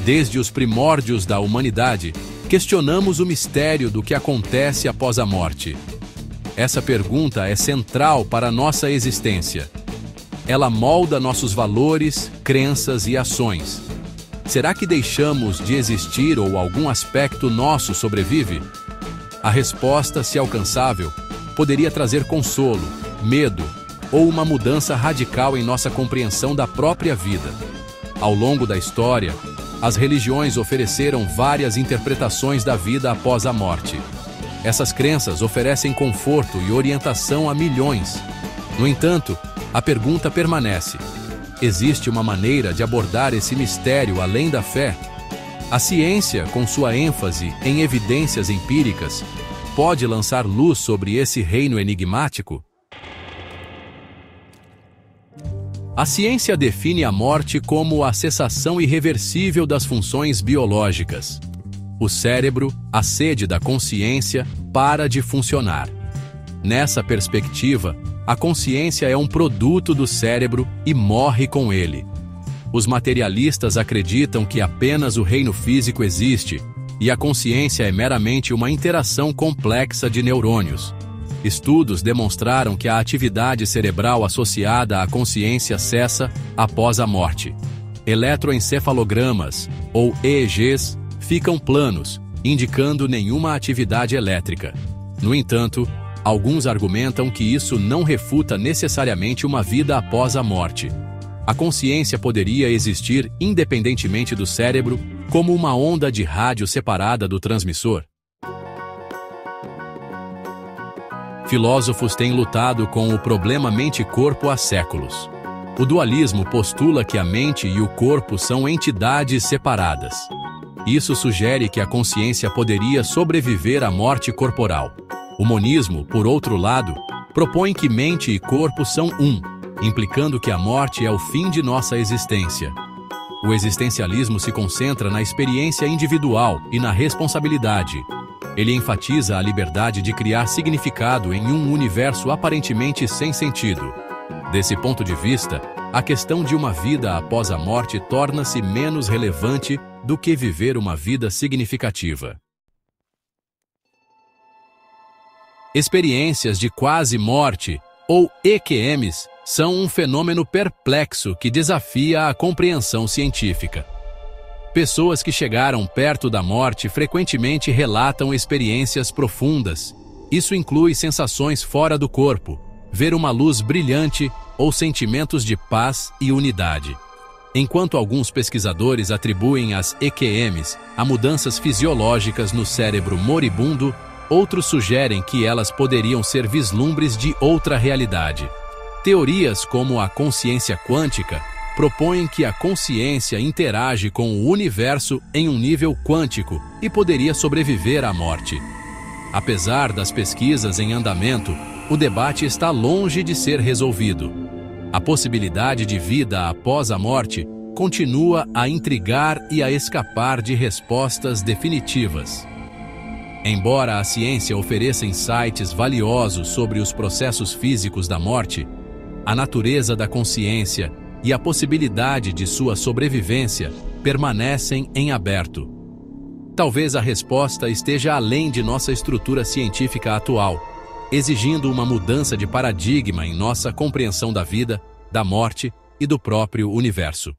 Desde os primórdios da humanidade, questionamos o mistério do que acontece após a morte. Essa pergunta é central para a nossa existência. Ela molda nossos valores, crenças e ações. Será que deixamos de existir ou algum aspecto nosso sobrevive? A resposta, se alcançável, poderia trazer consolo, medo ou uma mudança radical em nossa compreensão da própria vida. Ao longo da história, as religiões ofereceram várias interpretações da vida após a morte. Essas crenças oferecem conforto e orientação a milhões. No entanto, a pergunta permanece: existe uma maneira de abordar esse mistério além da fé? A ciência, com sua ênfase em evidências empíricas, pode lançar luz sobre esse reino enigmático? A ciência define a morte como a cessação irreversível das funções biológicas. O cérebro, a sede da consciência, para de funcionar. Nessa perspectiva, a consciência é um produto do cérebro e morre com ele. Os materialistas acreditam que apenas o reino físico existe e a consciência é meramente uma interação complexa de neurônios. Estudos demonstraram que a atividade cerebral associada à consciência cessa após a morte. Eletroencefalogramas, ou EEGs, ficam planos, indicando nenhuma atividade elétrica. No entanto, alguns argumentam que isso não refuta necessariamente uma vida após a morte. A consciência poderia existir independentemente do cérebro, como uma onda de rádio separada do transmissor. Filósofos têm lutado com o problema mente-corpo há séculos. O dualismo postula que a mente e o corpo são entidades separadas. Isso sugere que a consciência poderia sobreviver à morte corporal. O monismo, por outro lado, propõe que mente e corpo são um, implicando que a morte é o fim de nossa existência. O existencialismo se concentra na experiência individual e na responsabilidade. Ele enfatiza a liberdade de criar significado em um universo aparentemente sem sentido. Desse ponto de vista, a questão de uma vida após a morte torna-se menos relevante do que viver uma vida significativa. Experiências de quase morte, ou EQMs, são um fenômeno perplexo que desafia a compreensão científica. Pessoas que chegaram perto da morte frequentemente relatam experiências profundas. Isso inclui sensações fora do corpo, ver uma luz brilhante ou sentimentos de paz e unidade. Enquanto alguns pesquisadores atribuem as EQMs a mudanças fisiológicas no cérebro moribundo, outros sugerem que elas poderiam ser vislumbres de outra realidade. Teorias como a consciência quântica propõem que a consciência interage com o universo em um nível quântico e poderia sobreviver à morte. Apesar das pesquisas em andamento, o debate está longe de ser resolvido. A possibilidade de vida após a morte continua a intrigar e a escapar de respostas definitivas. Embora a ciência ofereça insights valiosos sobre os processos físicos da morte, a natureza da consciência e a possibilidade de sua sobrevivência permanecem em aberto. Talvez a resposta esteja além de nossa estrutura científica atual, exigindo uma mudança de paradigma em nossa compreensão da vida, da morte e do próprio universo.